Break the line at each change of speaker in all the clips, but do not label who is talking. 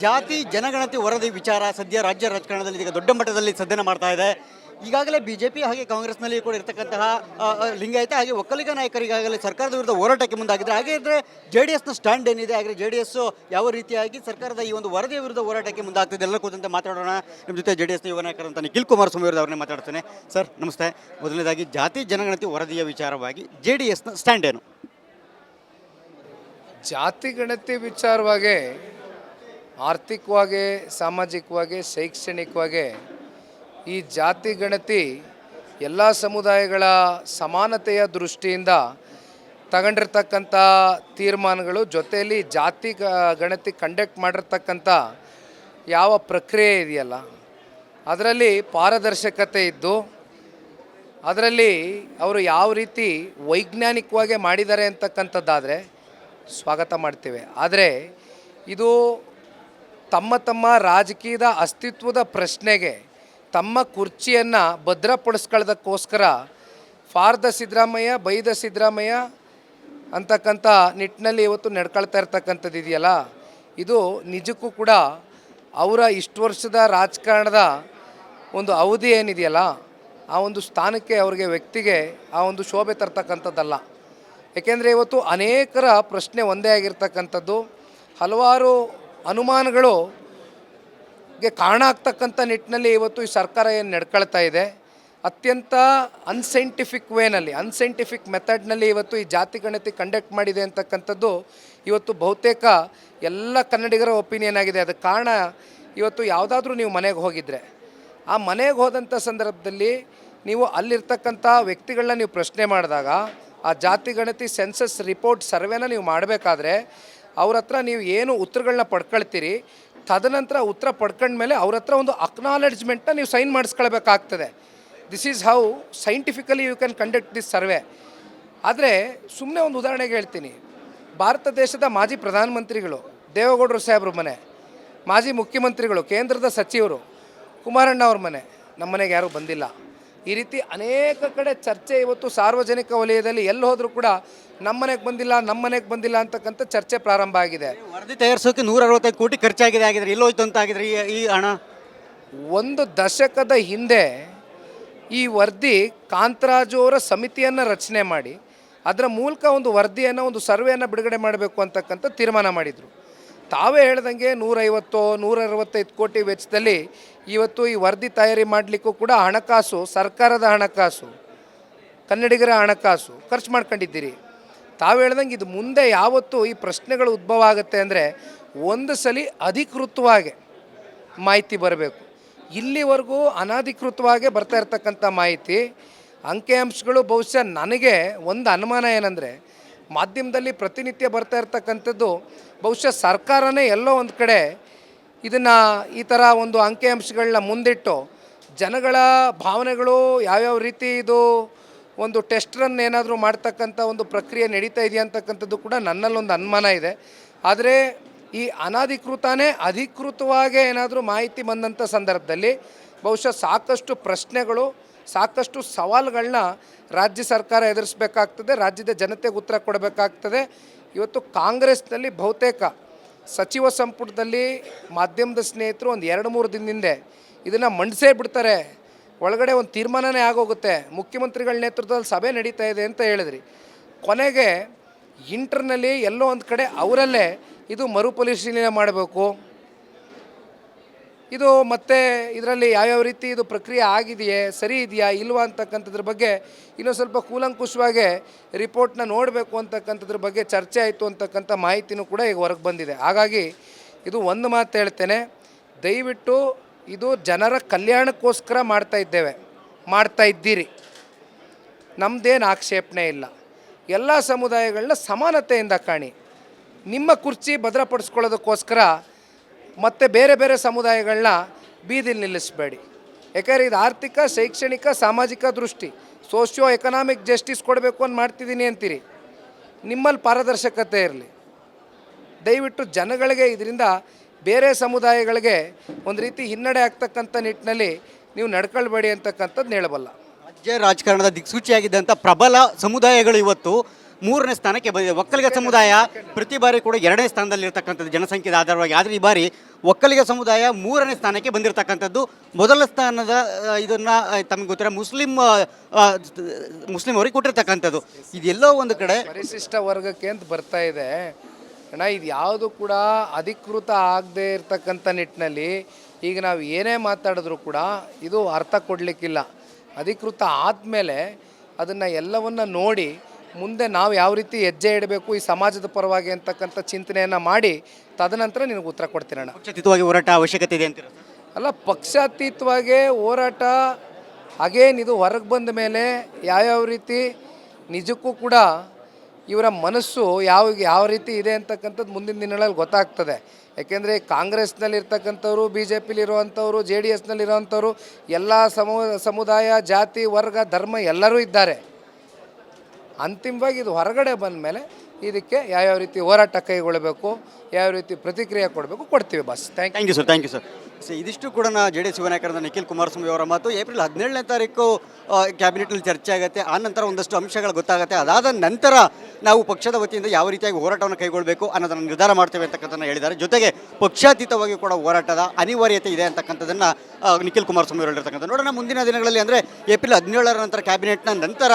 ಜಾತಿ ಜನಗಣತಿ ವರದಿ ವಿಚಾರ ಸದ್ಯ ರಾಜ್ಯ ರಾಜಕಾರಣದಲ್ಲಿ ಇದೀಗ ದೊಡ್ಡ ಮಟ್ಟದಲ್ಲಿ ಸದ್ದನ ಮಾಡ್ತಾ ಇದೆ. ಈಗಾಗಲೇ ಬಿಜೆಪಿ ಹಾಗೆ ಕಾಂಗ್ರೆಸ್ನಲ್ಲಿ ಕೂಡ ಇರತಕ್ಕಂತಹ ಲಿಂಗಾಯತ ಹಾಗೆ ಒಕ್ಕಲಿಗ ನಾಯಕರು ಈಗಾಗಲೇ ಸರ್ಕಾರದ ವಿರುದ್ಧ ಹೋರಾಟಕ್ಕೆ ಮುಂದಾಗಿದ್ದಾರೆ. ಹಾಗೆ ಇದ್ರೆ JDSನ ಸ್ಟ್ಯಾಂಡ್ ಏನಿದೆ, ಹಾಗೆ JDS ಯಾವ ರೀತಿಯಾಗಿ ಸರ್ಕಾರದ ಈ ಒಂದು ವರದಿಯ ವಿರುದ್ಧ ಹೋರಾಟಕ್ಕೆ ಮುಂದಾಗ್ತಿದೆ ಎಲ್ಲ ಕೂತಂತೆ ಮಾತಾಡೋಣ. ನಿಮ್ಮ ಜೊತೆ JDSನ ಯುವ ನಾಯಕರಂತ ನಿಖಿಲ್ ಕುಮಾರಸ್ವಾಮಿ ಅವ್ರನ್ನೇ ಮಾತಾಡ್ತೇನೆ. ಸರ್ ನಮಸ್ತೆ. ಮೊದಲನೇದಾಗಿ ಜಾತಿ ಜನಗಣತಿ ವರದಿಯ ವಿಚಾರವಾಗಿ JDSನ ಸ್ಟ್ಯಾಂಡ್ ಏನು?
ಜಾತಿ ಗಣತಿ ವಿಚಾರವಾಗಿ ಆರ್ಥಿಕವಾಗಿ, ಸಾಮಾಜಿಕವಾಗಿ, ಶೈಕ್ಷಣಿಕವಾಗಿ ಈ ಜಾತಿ ಗಣತಿ ಎಲ್ಲ ಸಮುದಾಯಗಳ ಸಮಾನತೆಯ ದೃಷ್ಟಿಯಿಂದ ತಗೊಂಡಿರ್ತಕ್ಕಂಥ ತೀರ್ಮಾನಗಳು, ಜೊತೆಯಲ್ಲಿ ಜಾತಿ ಗಣತಿ ಕಂಡಕ್ಟ್ ಮಾಡಿರ್ತಕ್ಕಂಥ ಯಾವ ಪ್ರಕ್ರಿಯೆ ಇದೆಯಲ್ಲ ಅದರಲ್ಲಿ ಪಾರದರ್ಶಕತೆ ಇದ್ದು ಅದರಲ್ಲಿ ಅವರು ಯಾವ ರೀತಿ ವೈಜ್ಞಾನಿಕವಾಗಿ ಮಾಡಿದ್ದಾರೆ ಅಂತಕ್ಕಂಥದ್ದಾದರೆ ಸ್ವಾಗತ ಮಾಡ್ತೇವೆ. ಆದರೆ ಇದು ತಮ್ಮ ತಮ್ಮ ರಾಜಕೀಯದ ಅಸ್ತಿತ್ವದ ಪ್ರಶ್ನೆಗೆ ತಮ್ಮ ಕುರ್ಚಿಯನ್ನು ಭದ್ರಪಡಿಸ್ಕೊಳ್ಳೋದಕ್ಕೋಸ್ಕರ for the Siddaramaiah by the Siddaramaiah ಅಂತಕ್ಕಂಥ ನಿಟ್ಟಿನಲ್ಲಿ ಇವತ್ತು ನಡ್ಕೊಳ್ತಾ ಇರ್ತಕ್ಕಂಥದ್ದು ಇದೆಯಲ್ಲ, ಇದು ನಿಜಕ್ಕೂ ಕೂಡ ಅವರ ಇಷ್ಟು ವರ್ಷದ ರಾಜಕಾರಣದ ಒಂದು ಅವಧಿ ಏನಿದೆಯಲ್ಲ ಆ ಒಂದು ಸ್ಥಾನಕ್ಕೆ ಅವ್ರಿಗೆ ವ್ಯಕ್ತಿಗೆ ಆ ಒಂದು ಶೋಭೆ ತರ್ತಕ್ಕಂಥದ್ದಲ್ಲ. ಏಕೆಂದರೆ ಇವತ್ತು ಅನೇಕರ ಪ್ರಶ್ನೆ ಒಂದೇ ಆಗಿರ್ತಕ್ಕಂಥದ್ದು, ಹಲವಾರು ಅನುಮಾನಗಳು ಕಾರಣ ಆಗ್ತಕ್ಕಂಥ ನಿಟ್ಟಿನಲ್ಲಿ ಇವತ್ತು ಈ ಸರ್ಕಾರ ಏನು ನಡ್ಕೊಳ್ತಾ ಇದೆ, ಅತ್ಯಂತ ಅನ್ಸೈಂಟಿಫಿಕ್ ವೇನಲ್ಲಿ, ಅನ್ಸೈಂಟಿಫಿಕ್ ಮೆಥಡ್ನಲ್ಲಿ ಇವತ್ತು ಈ ಜಾತಿ ಗಣತಿ ಕಂಡಕ್ಟ್ ಮಾಡಿದೆ ಅಂತಕ್ಕಂಥದ್ದು ಇವತ್ತು ಬಹುತೇಕ ಎಲ್ಲ ಕನ್ನಡಿಗರ ಒಪಿನಿಯನ್ ಆಗಿದೆ. ಅದಕ್ಕೆ ಕಾರಣ ಇವತ್ತು ಯಾವುದಾದ್ರೂ ನೀವು ಮನೆಗೆ ಹೋಗಿದ್ದರೆ ಆ ಮನೆಗೆ ಹೋದಂಥ ಸಂದರ್ಭದಲ್ಲಿ ನೀವು ಅಲ್ಲಿರ್ತಕ್ಕಂಥ ವ್ಯಕ್ತಿಗಳನ್ನ ನೀವು ಪ್ರಶ್ನೆ ಮಾಡಿದಾಗ ಆ ಜಾತಿ ಗಣತಿ ಸೆನ್ಸಸ್ ರಿಪೋರ್ಟ್ ಸರ್ವೆನ ನೀವು ಮಾಡಬೇಕಾದ್ರೆ ಅವ್ರ ಹತ್ರ ನೀವು ಏನು ಉತ್ತರಗಳನ್ನ ಪಡ್ಕೊಳ್ತೀರಿ, ತದನಂತರ ಉತ್ತರ ಪಡ್ಕೊಂಡ್ಮೇಲೆ ಅವ್ರ ಹತ್ರ ಒಂದು ಅಕ್ನಾಲೆಡ್ಜ್ಮೆಂಟ್ನ ನೀವು ಸೈನ್ ಮಾಡಿಸ್ಕೊಳ್ಬೇಕಾಗ್ತದೆ. This is how scientifically you can conduct this survey. ಆದರೆ ಸುಮ್ಮನೆ ಒಂದು ಉದಾಹರಣೆಗೆ ಹೇಳ್ತೀನಿ. ಭಾರತ ದೇಶದ ಮಾಜಿ ಪ್ರಧಾನಮಂತ್ರಿಗಳು ದೇವೇಗೌಡರು ಸಾಹೇಬ್ರ ಮನೆ, ಮಾಜಿ ಮುಖ್ಯಮಂತ್ರಿಗಳು, ಕೇಂದ್ರದ ಸಚಿವರು ಕುಮಾರಣ್ಣ ಅವ್ರ ಮನೆ, ನಮ್ಮ ಮನೆಗೆ ಯಾರೂ ಬಂದಿಲ್ಲ. ಈ ರೀತಿ ಅನೇಕ ಕಡೆ ಚರ್ಚೆ ಇವತ್ತು ಸಾರ್ವಜನಿಕ ವಲಯದಲ್ಲಿ ಎಲ್ಲಿ ಹೋದರೂ ಕೂಡ ನಮ್ಮ ಮನೆಗೆ ಬಂದಿಲ್ಲ ಅಂತಕ್ಕಂಥ ಚರ್ಚೆ ಪ್ರಾರಂಭ ಆಗಿದೆ.
ವರದಿ ತಯಾರಿಸೋಕೆ 165 ಕೋಟಿ ಖರ್ಚಾಗಿದೆ. ಆಗಿದ್ರೆ ಎಲ್ಲೋಯ್ತು ಅಂತ ಆಗಿದ್ರೆ ಈ ಹಣ?
ಒಂದು ದಶಕದ ಹಿಂದೆ ಈ ವರದಿ ಕಾಂತರಾಜು ಅವರ ಸಮಿತಿಯನ್ನು ರಚನೆ ಮಾಡಿ ಅದರ ಮೂಲಕ ಒಂದು ವರದಿಯನ್ನು, ಒಂದು ಸರ್ವೆಯನ್ನು ಬಿಡುಗಡೆ ಮಾಡಬೇಕು ಅಂತಕ್ಕಂಥ ತೀರ್ಮಾನ ಮಾಡಿದರು. ತಾವೇ ಹೇಳ್ದಂಗೆ 150-165 ಕೋಟಿ ವೆಚ್ಚದಲ್ಲಿ ಇವತ್ತು ಈ ವರದಿ ತಯಾರಿ ಮಾಡಲಿಕ್ಕೂ ಕೂಡ ಹಣಕಾಸು, ಸರ್ಕಾರದ ಹಣಕಾಸು, ಕನ್ನಡಿಗರ ಹಣಕಾಸು ಖರ್ಚು ಮಾಡ್ಕೊಂಡಿದ್ದೀರಿ. ತಾವು ಹೇಳ್ದಂಗೆ ಇದು ಮುಂದೆ ಯಾವತ್ತು ಈ ಪ್ರಶ್ನೆಗಳು ಉದ್ಭವ ಆಗುತ್ತೆ ಅಂದರೆ ಒಂದು ಸಲ ಅಧಿಕೃತವಾಗಿ ಮಾಹಿತಿ ಬರಬೇಕು. ಇಲ್ಲಿವರೆಗೂ ಅನಧಿಕೃತವಾಗಿ ಬರ್ತಾ ಇರ್ತಕ್ಕಂಥ ಮಾಹಿತಿ, ಅಂಕಿಅಂಶಗಳು, ಬಹುಶಃ ನನಗೆ ಒಂದು ಅನುಮಾನ ಏನಂದರೆ ಮಾಧ್ಯಮದಲ್ಲಿ ಪ್ರತಿನಿತ್ಯ ಬರ್ತಾ ಇರ್ತಕ್ಕಂಥದ್ದು ಬಹುಶಃ ಸರ್ಕಾರನೇ ಎಲ್ಲೋ ಒಂದು ಕಡೆ ಇದನ್ನು ಈ ಥರ ಒಂದು ಅಂಕಿಅಂಶಗಳನ್ನ ಮುಂದಿಟ್ಟು ಜನಗಳ ಭಾವನೆಗಳು ಯಾವ್ಯಾವ ರೀತಿ ಇದು ಒಂದು ಟೆಸ್ಟ್ ರನ್ ಏನಾದರೂ ಮಾಡ್ತಕ್ಕಂಥ ಒಂದು ಪ್ರಕ್ರಿಯೆ ನಡೀತಾ ಇದೆಯಾ ಅಂತಕ್ಕಂಥದ್ದು ಕೂಡ ನನ್ನಲ್ಲೊಂದು ಅನುಮಾನ ಇದೆ. ಆದರೆ ಈ ಅನಧಿಕೃತನೇ ಅಧಿಕೃತವಾಗಿ ಏನಾದರೂ ಮಾಹಿತಿ ಬಂದಂಥ ಸಂದರ್ಭದಲ್ಲಿ ಬಹುಶಃ ಸಾಕಷ್ಟು ಪ್ರಶ್ನೆಗಳು, ಸಾಕಷ್ಟು ಸವಾಲುಗಳನ್ನ ರಾಜ್ಯ ಸರ್ಕಾರ ಎದುರಿಸಬೇಕಾಗ್ತದೆ, ರಾಜ್ಯದ ಜನತೆಗೆ ಉತ್ತರ ಕೊಡಬೇಕಾಗ್ತದೆ. ಇವತ್ತು ಕಾಂಗ್ರೆಸ್ನಲ್ಲಿ ಬಹುತೇಕ ಸಚಿವ ಸಂಪುಟದಲ್ಲಿ ಮಾಧ್ಯಮದ ಸ್ನೇಹಿತರು ಒಂದು 2-3 ದಿನದಿಂದ ಇದನ್ನು ಮಂಡಿಸೇ ಬಿಡ್ತಾರೆ, ಒಳಗಡೆ ಒಂದು ತೀರ್ಮಾನನೇ ಆಗೋಗುತ್ತೆ, ಮುಖ್ಯಮಂತ್ರಿಗಳ ನೇತೃತ್ವದಲ್ಲಿ ಸಭೆ ನಡೀತಾ ಇದೆ ಅಂತ ಹೇಳಿದ್ರಿ. ಕೊನೆಗೆ ಇಂಟರ್ನಲ್ಲಿ ಎಲ್ಲೋ ಒಂದು ಕಡೆ ಅವರಲ್ಲೇ ಇದು ಮರುಪರಿಶೀಲನೆ ಮಾಡಬೇಕು, ಇದು ಮತ್ತೆ ಇದರಲ್ಲಿ ಯಾವ್ಯಾವ ರೀತಿ ಇದು ಪ್ರಕ್ರಿಯೆ ಆಗಿದೆಯೇ, ಸರಿ ಇದೆಯಾ ಇಲ್ವಾ ಅಂತಕ್ಕಂಥದ್ರ ಬಗ್ಗೆ ಇನ್ನೂ ಸ್ವಲ್ಪ ಕೂಲಂಕುಷವಾಗಿ ರಿಪೋರ್ಟ್ನ ನೋಡಬೇಕು ಅಂತಕ್ಕಂಥದ್ರ ಬಗ್ಗೆ ಚರ್ಚೆ ಆಯಿತು ಅಂತಕ್ಕಂಥ ಮಾಹಿತಿನೂ ಕೂಡ ಈಗ ಹೊರಗೆ ಬಂದಿದೆ. ಹಾಗಾಗಿ ಇದು ಒಂದು ಮಾತು ಹೇಳ್ತೇನೆ, ದಯವಿಟ್ಟು ಇದು ಜನರ ಕಲ್ಯಾಣಕ್ಕೋಸ್ಕರ ಮಾಡ್ತಾ ಇದ್ದೀರಿ, ನಮ್ಮದೇನು ಆಕ್ಷೇಪಣೆ ಇಲ್ಲ. ಎಲ್ಲ ಸಮುದಾಯಗಳನ್ನ ಸಮಾನತೆಯಿಂದ ಕಾಣಿ. ನಿಮ್ಮ ಕುರ್ಚಿ ಭದ್ರಪಡಿಸ್ಕೊಳ್ಳೋದಕ್ಕೋಸ್ಕರ ಮತ್ತು ಬೇರೆ ಬೇರೆ ಸಮುದಾಯಗಳನ್ನ ಬೀದಿಲಿ ನಿಲ್ಲಿಸಬೇಡಿ. ಯಾಕಂದರೆ ಇದು ಆರ್ಥಿಕ, ಶೈಕ್ಷಣಿಕ, ಸಾಮಾಜಿಕ ದೃಷ್ಟಿ, ಸೋಷಿಯೋ ಎಕನಾಮಿಕ್ ಜಸ್ಟಿಸ್ ಕೊಡಬೇಕು ಅಂತ ಮಾಡ್ತಿದ್ದೀನಿ ಅಂತೀರಿ. ನಿಮ್ಮಲ್ಲಿ ಪಾರದರ್ಶಕತೆ ಇರಲಿ. ದಯವಿಟ್ಟು ಜನಗಳಿಗೆ ಇದರಿಂದ ಬೇರೆ ಸಮುದಾಯಗಳಿಗೆ ಒಂದು ರೀತಿ ಹಿನ್ನಡೆ ಆಗ್ತಕ್ಕಂಥ ನಿಟ್ಟಿನಲ್ಲಿ ನೀವು ನಡ್ಕೊಳ್ಬೇಡಿ ಅಂತಕ್ಕಂಥದ್ದು ಹೇಳಬಲ್ಲ.
ರಾಜ್ಯ ರಾಜಕಾರಣದ ದಿಕ್ಸೂಚಿಯಾಗಿದ್ದಂಥ ಪ್ರಬಲ ಸಮುದಾಯಗಳು ಇವತ್ತು ಮೂರನೇ ಸ್ಥಾನಕ್ಕೆ ಬಂದಿದೆ. ಒಕ್ಕಲಿಗ ಸಮುದಾಯ ಪ್ರತಿ ಬಾರಿ ಕೂಡ ಎರಡನೇ ಸ್ಥಾನದಲ್ಲಿರ್ತಕ್ಕಂಥದ್ದು ಜನಸಂಖ್ಯೆದ ಆಧಾರವಾಗಿ. ಆದರೆ ಈ ಬಾರಿ ಒಕ್ಕಲಿಗ ಸಮುದಾಯ ಮೂರನೇ ಸ್ಥಾನಕ್ಕೆ ಬಂದಿರತಕ್ಕಂಥದ್ದು. ಮೊದಲ ಸ್ಥಾನದ ಇದನ್ನು ತಮಗೆ ಗೊತ್ತಿರೋ ಮುಸ್ಲಿಂ ಅವರಿಗೆ ಕೊಟ್ಟಿರ್ತಕ್ಕಂಥದ್ದು. ಇದೆಲ್ಲೋ ಒಂದು ಕಡೆ
ಪರಿಶಿಷ್ಟ ವರ್ಗಕ್ಕೆ ಅಂತ ಬರ್ತಾ ಇದೆ ಅಣ್ಣ. ಇದು ಯಾವುದು ಕೂಡ ಅಧಿಕೃತ ಆಗದೆ ಇರತಕ್ಕಂಥ ನಿಟ್ಟಿನಲ್ಲಿ ಈಗ ನಾವು ಏನೇ ಮಾತಾಡಿದ್ರು ಕೂಡ ಇದು ಅರ್ಥ ಕೊಡಲಿಕ್ಕಿಲ್ಲ. ಅಧಿಕೃತ ಆದಮೇಲೆ ಅದನ್ನು ಎಲ್ಲವನ್ನು ನೋಡಿ ಮುಂದೆ ನಾವು ಯಾವ ರೀತಿ ಹೆಜ್ಜೆ ಇಡಬೇಕು ಈ ಸಮಾಜದ ಪರವಾಗಿ ಅಂತಕ್ಕಂಥ ಚಿಂತನೆಯನ್ನು ಮಾಡಿ ತದನಂತರ ನಿನಗೆ ಉತ್ತರ ಕೊಡ್ತೀನಣ್ಣ.
ಪಕ್ಷಾತೀತವಾಗಿ ಹೋರಾಟ ಅವಶ್ಯಕತೆ ಇದೆ ಅಂತೀರ?
ಅಲ್ಲ, ಪಕ್ಷಾತೀತವಾಗಿ ಹೋರಾಟ ಅಗೇನ್ ಇದು ಹೊರಗೆ ಬಂದ ಮೇಲೆ ಯಾವ್ಯಾವ ರೀತಿ ನಿಜಕ್ಕೂ ಕೂಡ ಇವರ ಮನಸ್ಸು ಯಾವ ರೀತಿ ಇದೆ ಅಂತಕ್ಕಂಥದ್ದು ಮುಂದಿನ ದಿನಗಳಲ್ಲಿ ಗೊತ್ತಾಗ್ತದೆ. ಯಾಕೆಂದರೆ ಕಾಂಗ್ರೆಸ್ನಲ್ಲಿರ್ತಕ್ಕಂಥವ್ರು, ಬಿ ಜೆ ಪಿಲಿರುವಂಥವ್ರು, ಜೆ ಡಿ ಎಸ್ನಲ್ಲಿರುವಂಥವ್ರು ಎಲ್ಲ ಸಮುದಾಯ, ಜಾತಿ, ವರ್ಗ, ಧರ್ಮ ಎಲ್ಲರೂ ಇದ್ದಾರೆ. ಅಂತಿಮವಾಗಿ ಇದು ಹೊರಗಡೆ ಬಂದ ಮೇಲೆ ಇದಕ್ಕೆ ಯಾವ್ಯಾವ ರೀತಿ ಹೋರಾಟ ಕೈಗೊಳ್ಳಬೇಕು, ಯಾವ ರೀತಿ ಪ್ರತಿಕ್ರಿಯೆ ಕೊಡಬೇಕು ಕೊಡ್ತೀವಿ ಬಸ್. Thank
you sir. Thank you sir. ಇದಿಷ್ಟು ಕೂಡ ಜೆ ಡಿ ಎಸ್ ಯುವ ನಾಯಕರಾದ ನಿಖಿಲ್ ಕುಮಾರಸ್ವಾಮಿ ಅವರ ಮಾತು. ಏಪ್ರಿಲ್ 17ನೇ ತಾರೀಕು ಕ್ಯಾಬಿನೆಟ್ನಲ್ಲಿ ಚರ್ಚೆ ಆಗುತ್ತೆ. ಆ ನಂತರ ಒಂದಷ್ಟು ಅಂಶಗಳು ಗೊತ್ತಾಗುತ್ತೆ. ಅದಾದ ನಂತರ ನಾವು ಪಕ್ಷದ ವತಿಯಿಂದ ಯಾವ ರೀತಿಯಾಗಿ ಹೋರಾಟವನ್ನು ಕೈಗೊಳ್ಳಬೇಕು ಅನ್ನೋದನ್ನು ನಿರ್ಧಾರ ಮಾಡ್ತೇವೆ ಅಂತಕ್ಕಂಥದ್ದನ್ನು ಹೇಳಿದ್ದಾರೆ. ಜೊತೆಗೆ ಪಕ್ಷಾತೀತವಾಗಿ ಕೂಡ ಹೋರಾಟದ ಅನಿವಾರ್ಯತೆ ಇದೆ ಅಂತಕ್ಕಂಥದ್ದನ್ನು ನಿಖಿಲ್ ಕುಮಾರಸ್ವಾಮಿ ಅವರು ಹೇಳಿರ್ತಕ್ಕಂಥ. ನೋಡೋಣ ಮುಂದಿನ ದಿನಗಳಲ್ಲಿ, ಅಂದರೆ ಏಪ್ರಿಲ್ 17ರ ನಂತರ ಕ್ಯಾಬಿನೆಟ್ನ ನಂತರ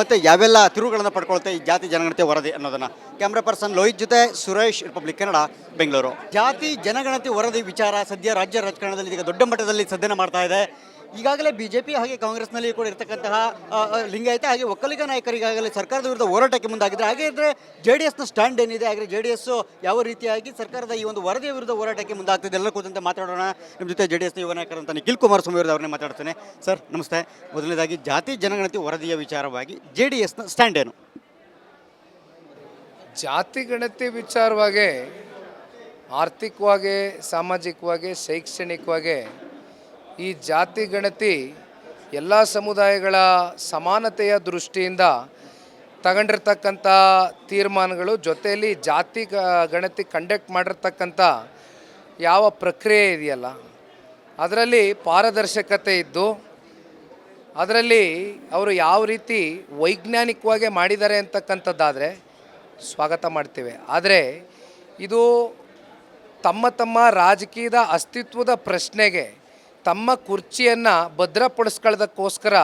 ಮತ್ತು ಯಾವೆಲ್ಲ ತಿರುವುಗಳನ್ನು ಪಡ್ಕೊಳ್ತೆ ಈ ಜಾತಿ ಜನಗಣತಿ ವರದಿ ಅನ್ನೋದನ್ನು. ಕ್ಯಾಮ್ರಾ ಪರ್ಸನ್ ಲೋಹಿತ್ ಜೊತೆ ಸುರೇಶ್, ರಿಪಬ್ಲಿಕ್ ಕನ್ನಡ, ಬೆಂಗಳೂರು. ಜಾತಿ ಜನಗಣತಿ ವರದಿ ವಿಚಾರ ಸದ್ಯ ರಾಜ್ಯ ರಾಜಕಾರಣದಲ್ಲಿ ಇದೀಗ ದೊಡ್ಡ ಮಟ್ಟದಲ್ಲಿ ಸದ್ದನ್ನು ಮಾಡ್ತಾ ಇದೆ. ಈಗಾಗಲೇ ಬಿಜೆಪಿ ಹಾಗೆ ಕಾಂಗ್ರೆಸ್ನಲ್ಲಿ ಕೂಡ ಇರತಕ್ಕಂತಹ ಲಿಂಗಾಯತ ಹಾಗೆ ಒಕ್ಕಲಿಗ ನಾಯಕರಿಗಾಗಲೇ ಸರ್ಕಾರದ ವಿರುದ್ಧ ಹೋರಾಟಕ್ಕೆ ಮುಂದಾಗಿದ್ದರೆ, ಹಾಗೆ ಇದ್ದರೆ ಜೆ ಡಿ ಎಸ್ನ ಸ್ಟ್ಯಾಂಡ್ ಏನಿದೆ, ಹಾಗೆ ಜೆ ಡಿ ಎಸ್ ಯಾವ ರೀತಿಯಾಗಿ ಸರ್ಕಾರದ ಈ ಒಂದು ವರದಿಯ ವಿರುದ್ಧ ಹೋರಾಟಕ್ಕೆ ಮುಂದಾಗ್ತಿದೆ ಎಲ್ಲರೂ ಕೂತಂತೆ ಮಾತಾಡೋಣ. ನಿಮ್ಮ ಜೊತೆ ಜೆ ಡಿ ಎಸ್ನ ಯುವ ನಾಯಕರಂತ ನಿಖಿಲ್ ಕುಮಾರಸ್ವಾಮಿ ಅವ್ರನ್ನೇ ಮಾತಾಡ್ತೇನೆ. ಸರ್ ನಮಸ್ತೆ. ಮೊದಲನೇದಾಗಿ ಜಾತಿ ಜನಗಣತಿ ವರದಿಯ ವಿಚಾರವಾಗಿ ಜೆ ಡಿ ಎಸ್ನ ಸ್ಟ್ಯಾಂಡ್ ಏನು?
ಜಾತಿ ಗಣತಿ ವಿಚಾರವಾಗಿ ಆರ್ಥಿಕವಾಗಿ, ಸಾಮಾಜಿಕವಾಗಿ, ಶೈಕ್ಷಣಿಕವಾಗಿ ಈ ಜಾತಿ ಗಣತಿ ಎಲ್ಲ ಸಮುದಾಯಗಳ ಸಮಾನತೆಯ ದೃಷ್ಟಿಯಿಂದ ತಗೊಂಡಿರ್ತಕ್ಕಂಥ ತೀರ್ಮಾನಗಳು, ಜೊತೆಯಲ್ಲಿ ಜಾತಿ ಗಣತಿ ಕಂಡಕ್ಟ್ ಮಾಡಿರ್ತಕ್ಕಂಥ ಯಾವ ಪ್ರಕ್ರಿಯೆ ಇದೆಯಲ್ಲ ಅದರಲ್ಲಿ ಪಾರದರ್ಶಕತೆ ಇದ್ದು ಅದರಲ್ಲಿ ಅವರು ಯಾವ ರೀತಿ ವೈಜ್ಞಾನಿಕವಾಗಿ ಮಾಡಿದ್ದಾರೆ ಅಂತಕ್ಕಂಥದ್ದಾದರೆ ಸ್ವಾಗತ ಮಾಡ್ತೇವೆ. ಆದರೆ ಇದು ತಮ್ಮ ರಾಜಕೀಯದ ಅಸ್ತಿತ್ವದ ಪ್ರಶ್ನೆಗೆ ತಮ್ಮ ಕುರ್ಚಿಯನ್ನು ಭದ್ರಪಡಿಸ್ಕೊಳ್ಳೋದಕ್ಕೋಸ್ಕರ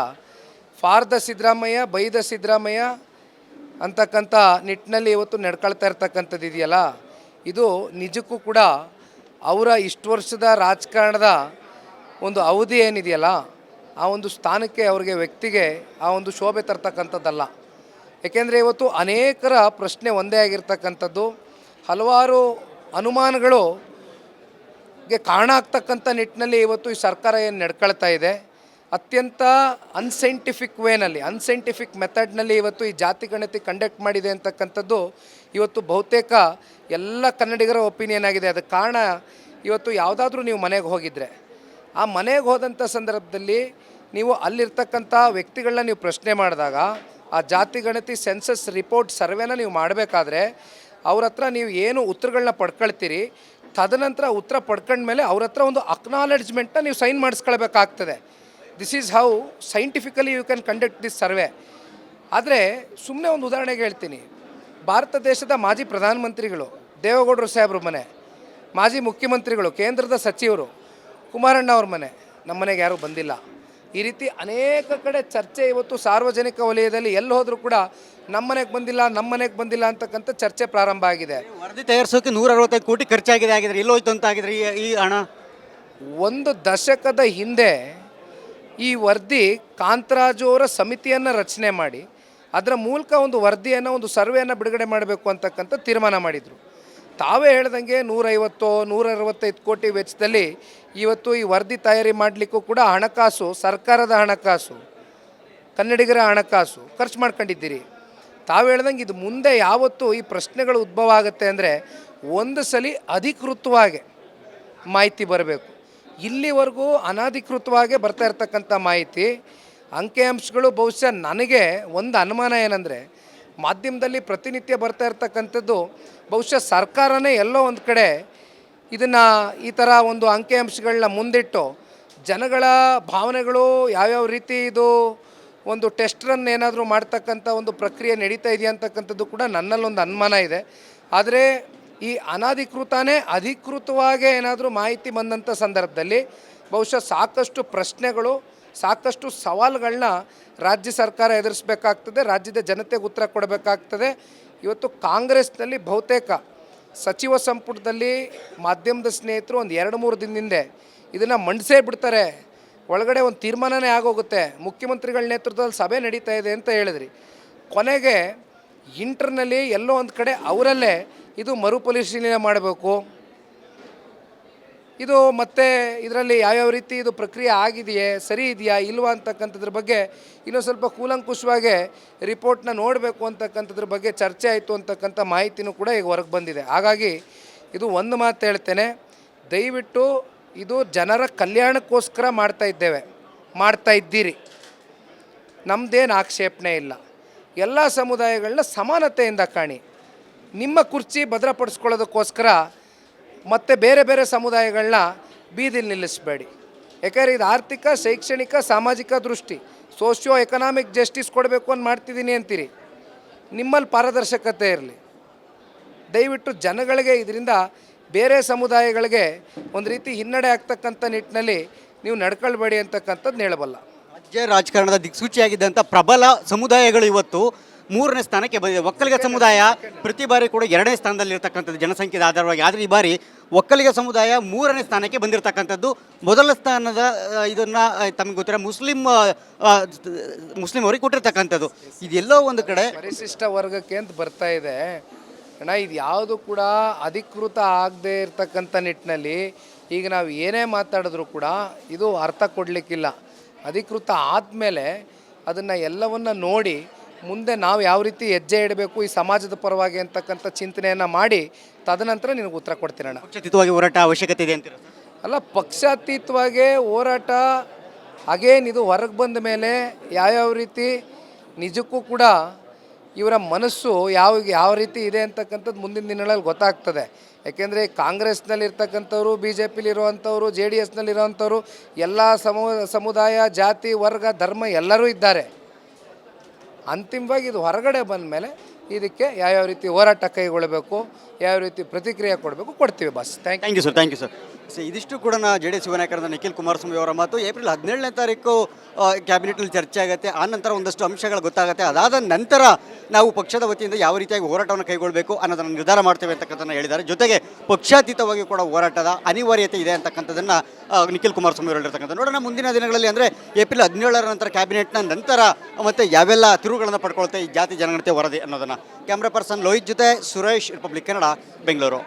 for the Siddaramaiah, by the Siddaramaiah ಅಂತಕ್ಕಂಥ ನಿಟ್ಟಿನಲ್ಲಿ ಇವತ್ತು ನಡ್ಕೊಳ್ತಾ ಇರ್ತಕ್ಕಂಥದ್ದು ಇದೆಯಲ್ಲ, ಇದು ನಿಜಕ್ಕೂ ಕೂಡ ಅವರ ಇಷ್ಟು ವರ್ಷದ ರಾಜಕಾರಣದ ಒಂದು ಅವಧಿ ಏನಿದೆಯಲ್ಲ ಆ ಒಂದು ಸ್ಥಾನಕ್ಕೆ, ಅವ್ರಿಗೆ ವ್ಯಕ್ತಿಗೆ ಆ ಒಂದು ಶೋಭೆ ತರ್ತಕ್ಕಂಥದ್ದಲ್ಲ. ಏಕೆಂದರೆ ಇವತ್ತು ಅನೇಕರ ಪ್ರಶ್ನೆ ಒಂದೇ ಆಗಿರ್ತಕ್ಕಂಥದ್ದು, ಹಲವಾರು ಅನುಮಾನಗಳು ಕಾರಣ ಆಗ್ತಕ್ಕಂಥ ನಿಟ್ಟಿನಲ್ಲಿ ಇವತ್ತು ಈ ಸರ್ಕಾರ ಏನು ನಡ್ಕೊಳ್ತಾ ಇದೆ, ಅತ್ಯಂತ ಅನ್ಸೈಂಟಿಫಿಕ್ ವೇನಲ್ಲಿ, ಅನ್ಸೈಂಟಿಫಿಕ್ ಮೆಥಡ್ನಲ್ಲಿ ಇವತ್ತು ಈ ಜಾತಿ ಗಣತಿ ಕಂಡಕ್ಟ್ ಮಾಡಿದೆ ಅಂತಕ್ಕಂಥದ್ದು ಇವತ್ತು ಬಹುತೇಕ ಎಲ್ಲ ಕನ್ನಡಿಗರ ಒಪಿನಿಯನ್ ಆಗಿದೆ. ಅದಕ್ಕೆ ಕಾರಣ ಇವತ್ತು ಯಾವುದಾದ್ರೂ ನೀವು ಮನೆಗೆ ಹೋಗಿದ್ದರೆ, ಆ ಮನೆಗೆ ಹೋದಂಥ ಸಂದರ್ಭದಲ್ಲಿ ನೀವು ಅಲ್ಲಿರ್ತಕ್ಕಂಥ ವ್ಯಕ್ತಿಗಳನ್ನ ನೀವು ಪ್ರಶ್ನೆ ಮಾಡಿದಾಗ, ಆ ಜಾತಿ ಗಣತಿ ಸೆನ್ಸಸ್ ರಿಪೋರ್ಟ್ ಸರ್ವೆನ ನೀವು ಮಾಡಬೇಕಾದ್ರೆ ಅವ್ರ ಹತ್ರ ನೀವು ಏನು ಉತ್ತರಗಳನ್ನ ಪಡ್ಕೊಳ್ತೀರಿ, ತದನಂತರ ಉತ್ತರ ಪಡ್ಕೊಂಡ್ಮೇಲೆ ಅವ್ರ ಹತ್ರ ಒಂದು ಅಕ್ನಾಲೆಡ್ಜ್ಮೆಂಟ್ನ ನೀವು ಸೈನ್ ಮಾಡಿಸ್ಕೊಳ್ಬೇಕಾಗ್ತದೆ. This is how scientifically you can conduct this survey. ಆದರೆ ಸುಮ್ಮನೆ ಒಂದು ಉದಾಹರಣೆಗೆ ಹೇಳ್ತೀನಿ. ಭಾರತ ದೇಶದ ಮಾಜಿ ಪ್ರಧಾನಮಂತ್ರಿಗಳು ದೇವೇಗೌಡರು ಸಾಹೇಬ್ರ ಮನೆ, ಮಾಜಿ ಮುಖ್ಯಮಂತ್ರಿಗಳು, ಕೇಂದ್ರದ ಸಚಿವರು ಕುಮಾರಣ್ಣ ಅವ್ರ ಮನೆ, ನಮ್ಮ ಮನೆಗೆ ಯಾರೂ ಬಂದಿಲ್ಲ. ಈ ರೀತಿ ಅನೇಕ ಕಡೆ ಚರ್ಚೆ ಇವತ್ತು ಸಾರ್ವಜನಿಕ ವಲಯದಲ್ಲಿ ಎಲ್ಲಿ ಹೋದರೂ ಕೂಡ ನಮ್ಮ ಮನೆಗೆ ಬಂದಿಲ್ಲ ಅಂತಕ್ಕಂಥ ಚರ್ಚೆ ಪ್ರಾರಂಭ ಆಗಿದೆ.
ವರದಿ ತಯಾರಿಸೋಕೆ 165 ಕೋಟಿ ಖರ್ಚಾಗಿದೆ. ಆಗಿದ್ರೆ ಎಲ್ಲೋಯ್ತು ಅಂತ ಆಗಿದ್ರೆ ಈ ಹಣ?
ಒಂದು ದಶಕದ ಹಿಂದೆ ಈ ವರದಿ ಕಾಂತರಾಜು ಅವರ ಸಮಿತಿಯನ್ನು ರಚನೆ ಮಾಡಿ ಅದರ ಮೂಲಕ ಒಂದು ವರದಿಯನ್ನು, ಒಂದು ಸರ್ವೆಯನ್ನು ಬಿಡುಗಡೆ ಮಾಡಬೇಕು ಅಂತಕ್ಕಂಥ ತೀರ್ಮಾನ ಮಾಡಿದರು. ತಾವೇ ಹೇಳ್ದಂಗೆ 150-165 ಕೋಟಿ ವೆಚ್ಚದಲ್ಲಿ ಇವತ್ತು ಈ ವರದಿ ತಯಾರಿ ಮಾಡಲಿಕ್ಕೂ ಕೂಡ ಹಣಕಾಸು, ಸರ್ಕಾರದ ಹಣಕಾಸು, ಕನ್ನಡಿಗರ ಹಣಕಾಸು ಖರ್ಚು ಮಾಡ್ಕೊಂಡಿದ್ದೀರಿ. ತಾವು ಹೇಳ್ದಂಗೆ ಇದು ಮುಂದೆ ಯಾವತ್ತು ಈ ಪ್ರಶ್ನೆಗಳು ಉದ್ಭವ ಆಗುತ್ತೆ ಅಂದರೆ ಒಂದು ಸಲ ಅಧಿಕೃತವಾಗಿ ಮಾಹಿತಿ ಬರಬೇಕು. ಇಲ್ಲಿವರೆಗೂ ಅನಧಿಕೃತವಾಗಿ ಬರ್ತಾ ಇರ್ತಕ್ಕಂಥ ಮಾಹಿತಿ, ಅಂಕಿಅಂಶಗಳು, ಬಹುಶಃ ನನಗೆ ಒಂದು ಅನುಮಾನ ಏನಂದರೆ ಮಾಧ್ಯಮದಲ್ಲಿ ಪ್ರತಿನಿತ್ಯ ಬರ್ತಾ ಇರ್ತಕ್ಕಂಥದ್ದು ಬಹುಶಃ ಸರ್ಕಾರನೇ ಎಲ್ಲೋ ಒಂದು ಕಡೆ ಇದನ್ನು ಈ ಥರ ಒಂದು ಅಂಕಿಅಂಶಗಳನ್ನ ಮುಂದಿಟ್ಟು ಜನಗಳ ಭಾವನೆಗಳು ಯಾವ್ಯಾವ ರೀತಿ ಇದು ಒಂದು ಟೆಸ್ಟ್ ರನ್ ಏನಾದರೂ ಮಾಡ್ತಕ್ಕಂಥ ಒಂದು ಪ್ರಕ್ರಿಯೆ ನಡೀತಾ ಇದೆಯಾ ಅಂತಕ್ಕಂಥದ್ದು ಕೂಡ ನನ್ನಲ್ಲೊಂದು ಅನುಮಾನ ಇದೆ. ಆದರೆ ಈ ಅನಧಿಕೃತನೇ ಅಧಿಕೃತವಾಗಿ ಏನಾದರೂ ಮಾಹಿತಿ ಬಂದಂಥ ಸಂದರ್ಭದಲ್ಲಿ ಬಹುಶಃ ಸಾಕಷ್ಟು ಪ್ರಶ್ನೆಗಳು, ಸಾಕಷ್ಟು ಸವಾಲುಗಳನ್ನ ರಾಜ್ಯ ಸರ್ಕಾರ ಎದುರಿಸಬೇಕಾಗ್ತದೆ, ರಾಜ್ಯದ ಜನತೆಗೆ ಉತ್ತರ ಕೊಡಬೇಕಾಗ್ತದೆ. ಇವತ್ತು ಕಾಂಗ್ರೆಸ್ನಲ್ಲಿ ಬಹುತೇಕ ಸಚಿವ ಸಂಪುಟದಲ್ಲಿ ಮಾಧ್ಯಮದ ಸ್ನೇಹಿತರು ಒಂದು 2-3 ದಿನದಿಂದ ಇದನ್ನು ಮಂಡಿಸೇ ಬಿಡ್ತಾರೆ, ಒಳಗಡೆ ಒಂದು ತೀರ್ಮಾನನೇ ಆಗೋಗುತ್ತೆ, ಮುಖ್ಯಮಂತ್ರಿಗಳ ನೇತೃತ್ವದಲ್ಲಿ ಸಭೆ ನಡೀತಾ ಇದೆ ಅಂತ ಹೇಳಿದ್ರಿ. ಕೊನೆಗೆ ಇಂಟರ್ನಲ್ಲಿ ಎಲ್ಲೋ ಒಂದು ಕಡೆ ಅವರಲ್ಲೇ ಇದು ಮರುಪರಿಶೀಲನೆ ಮಾಡಬೇಕು, ಇದು ಮತ್ತೆ ಇದರಲ್ಲಿ ಯಾವ್ಯಾವ ರೀತಿ ಇದು ಪ್ರಕ್ರಿಯೆ ಆಗಿದೆಯೇ, ಸರಿ ಇದೆಯಾ ಇಲ್ವಾ ಅಂತಕ್ಕಂಥದ್ರ ಬಗ್ಗೆ ಇನ್ನೊಂದು ಸ್ವಲ್ಪ ಕೂಲಂಕುಷವಾಗಿ ರಿಪೋರ್ಟ್ನ ನೋಡಬೇಕು ಅಂತಕ್ಕಂಥದ್ರ ಬಗ್ಗೆ ಚರ್ಚೆ ಆಯಿತು ಅಂತಕ್ಕಂಥ ಮಾಹಿತಿನೂ ಕೂಡ ಈಗ ಹೊರಗೆ ಬಂದಿದೆ. ಹಾಗಾಗಿ ಇದು ಒಂದು ಮಾತು ಹೇಳ್ತೇನೆ, ದಯವಿಟ್ಟು ಇದು ಜನರ ಕಲ್ಯಾಣಕ್ಕೋಸ್ಕರ ಮಾಡ್ತಾ ಇದ್ದೀರಿ, ನಮ್ಮದೇನು ಆಕ್ಷೇಪಣೆ ಇಲ್ಲ. ಎಲ್ಲ ಸಮುದಾಯಗಳನ್ನ ಸಮಾನತೆಯಿಂದ ಕಾಣಿ. ನಿಮ್ಮ ಕುರ್ಚಿ ಭದ್ರಪಡಿಸ್ಕೊಳ್ಳೋದಕ್ಕೋಸ್ಕರ ಮತ್ತು ಬೇರೆ ಬೇರೆ ಸಮುದಾಯಗಳನ್ನ ಬೀದಿಲಿ ನಿಲ್ಲಿಸಬೇಡಿ. ಯಾಕಂದರೆ ಇದು ಆರ್ಥಿಕ, ಶೈಕ್ಷಣಿಕ, ಸಾಮಾಜಿಕ ದೃಷ್ಟಿ, ಸೋಷಿಯೋ ಎಕನಾಮಿಕ್ ಜಸ್ಟಿಸ್ ಕೊಡಬೇಕು ಅಂತ ಮಾಡ್ತಿದ್ದೀನಿ ಅಂತೀರಿ. ನಿಮ್ಮಲ್ಲಿ ಪಾರದರ್ಶಕತೆ ಇರಲಿ. ದಯವಿಟ್ಟು ಜನಗಳಿಗೆ ಇದರಿಂದ ಬೇರೆ ಸಮುದಾಯಗಳಿಗೆ ಒಂದು ರೀತಿ ಹಿನ್ನಡೆ ಆಗ್ತಕ್ಕಂಥ ನಿಟ್ಟಿನಲ್ಲಿ ನೀವು ನಡ್ಕೊಳ್ಬೇಡಿ ಅಂತಕ್ಕಂಥದ್ದು ಹೇಳಬಲ್ಲ.
ರಾಜ್ಯ ರಾಜಕಾರಣದ ದಿಕ್ಸೂಚಿಯಾಗಿದ್ದಂಥ ಪ್ರಬಲ ಸಮುದಾಯಗಳು ಇವತ್ತು 3ನೇ ಸ್ಥಾನಕ್ಕೆ ಬಂದಿದೆ. ಒಕ್ಕಲಿಗ ಸಮುದಾಯ ಪ್ರತಿ ಬಾರಿ ಕೂಡ 2ನೇ ಸ್ಥಾನದಲ್ಲಿರ್ತಕ್ಕಂಥದ್ದು ಜನಸಂಖ್ಯೆದ ಆಧಾರವಾಗಿ. ಆದರೆ ಈ ಬಾರಿ ಒಕ್ಕಲಿಗ ಸಮುದಾಯ 3ನೇ ಸ್ಥಾನಕ್ಕೆ ಬಂದಿರತಕ್ಕಂಥದ್ದು. ಮೊದಲ ಸ್ಥಾನದ ಇದನ್ನು ತಮಗೆ ಗೊತ್ತಿರೋ ಮುಸ್ಲಿಂ ಅವರಿಗೆ ಕೊಟ್ಟಿರ್ತಕ್ಕಂಥದ್ದು. ಇದೆಲ್ಲೋ ಒಂದು ಕಡೆ
ಪರಿಶಿಷ್ಟ ವರ್ಗಕ್ಕೆ ಅಂತ ಬರ್ತಾ ಇದೆ ಅಣ್ಣ. ಇದು ಯಾವುದು ಕೂಡ ಅಧಿಕೃತ ಆಗದೆ ಇರತಕ್ಕಂಥ ನಿಟ್ಟಿನಲ್ಲಿ ಈಗ ನಾವು ಏನೇ ಮಾತಾಡಿದ್ರೂ ಕೂಡ ಇದು ಅರ್ಥ ಕೊಡಲಿಕ್ಕಿಲ್ಲ. ಅಧಿಕೃತ ಆದಮೇಲೆ ಅದನ್ನು ಎಲ್ಲವನ್ನು ನೋಡಿ ಮುಂದೆ ನಾವು ಯಾವ ರೀತಿ ಹೆಜ್ಜೆ ಇಡಬೇಕು ಈ ಸಮಾಜದ ಪರವಾಗಿ ಅಂತಕ್ಕಂಥ ಚಿಂತನೆಯನ್ನು ಮಾಡಿ ತದನಂತರ ನಿನಗೆ ಉತ್ತರ ಕೊಡ್ತೀನಣ್ಣ.
ಪಕ್ಷಾತೀತವಾಗಿ ಹೋರಾಟ ಅವಶ್ಯಕತೆ ಇದೆ ಅಂತೀರ?
ಅಲ್ಲ, ಪಕ್ಷಾತೀತವಾಗಿ ಹೋರಾಟ ಅಗೇನ್ ಇದು ಹೊರಗೆ ಬಂದ ಮೇಲೆ ಯಾವ್ಯಾವ ರೀತಿ ನಿಜಕ್ಕೂ ಕೂಡ ಇವರ ಮನಸ್ಸು ಯಾವ ರೀತಿ ಇದೆ ಅಂತಕ್ಕಂಥದ್ದು ಮುಂದಿನ ದಿನಗಳಲ್ಲಿ ಗೊತ್ತಾಗ್ತದೆ. ಯಾಕೆಂದರೆ ಕಾಂಗ್ರೆಸ್ನಲ್ಲಿ ಇರ್ತಕ್ಕಂಥವ್ರು, ಬಿ ಜೆ ಪಿಲಿರುವಂಥವ್ರು, ಜೆ ಡಿ ಎಸ್ನಲ್ಲಿರುವಂಥವ್ರು ಎಲ್ಲ ಸಮುದಾಯ, ಜಾತಿ, ವರ್ಗ, ಧರ್ಮ ಎಲ್ಲರೂ ಇದ್ದಾರೆ. ಅಂತಿಮವಾಗಿ ಇದು ಹೊರಗಡೆ ಬಂದ ಮೇಲೆ ಇದಕ್ಕೆ ಯಾವ್ಯಾವ ರೀತಿ ಹೋರಾಟ ಕೈಗೊಳ್ಳಬೇಕು, ಯಾವ ರೀತಿ ಪ್ರತಿಕ್ರಿಯೆ ಕೊಡ್ತೀವಿ ಬಸ್.
Thank you sir. ಇದಿಷ್ಟು ಕೂಡ ಜೆ ಡಿ ಎಸ್ ಯುವ ನಾಯಕರಾದ ನಿಖಿಲ್ ಕುಮಾರಸ್ವಾಮಿ ಅವರ ಮಾತು. ಏಪ್ರಿಲ್ 17ನೇ ತಾರೀಕು ಕ್ಯಾಬಿನೆಟ್ನಲ್ಲಿ ಚರ್ಚೆ ಆಗುತ್ತೆ. ಆ ನಂತರ ಒಂದಷ್ಟು ಅಂಶಗಳು ಗೊತ್ತಾಗುತ್ತೆ. ಅದಾದ ನಂತರ ನಾವು ಪಕ್ಷದ ವತಿಯಿಂದ ಯಾವ ರೀತಿಯಾಗಿ ಹೋರಾಟವನ್ನು ಕೈಗೊಳ್ಳಬೇಕು ಅನ್ನೋದನ್ನು ನಿರ್ಧಾರ ಮಾಡ್ತೇವೆ ಅಂತಕ್ಕಂಥದ್ದನ್ನು ಹೇಳಿದ್ದಾರೆ. ಜೊತೆಗೆ ಪಕ್ಷಾತೀತವಾಗಿ ಕೂಡ ಹೋರಾಟದ ಅನಿವಾರ್ಯತೆ ಇದೆ ಅಂತಕ್ಕಂಥದ್ದನ್ನು ನಿಖಿಲ್ ಕುಮಾರಸ್ವಾಮಿ ಅವರು ಹೇಳಿರ್ತಕ್ಕಂಥ. ನೋಡೋಣ ಮುಂದಿನ ದಿನಗಳಲ್ಲಿ, ಅಂದರೆ ಏಪ್ರಿಲ್ 17ರ ನಂತರ ಕ್ಯಾಬಿನೆಟ್ನ ನಂತರ ಮತ್ತು ಯಾವೆಲ್ಲ ತಿರುವುಗಳನ್ನು ಪಡ್ಕೊಳ್ತೆ ಈ ಜಾತಿ ಜನಗಣತಿ ವರದಿ ಅನ್ನೋದನ್ನು. ಕ್ಯಾಮ್ರಾ ಪರ್ಸನ್ ಲೋಹಿತ್ ಜೊತೆ ಸುರೇಶ್, ರಿಪಬ್ಲಿಕ್ ಕನ್ನಡ, ಬೆಂಗಳೂರು.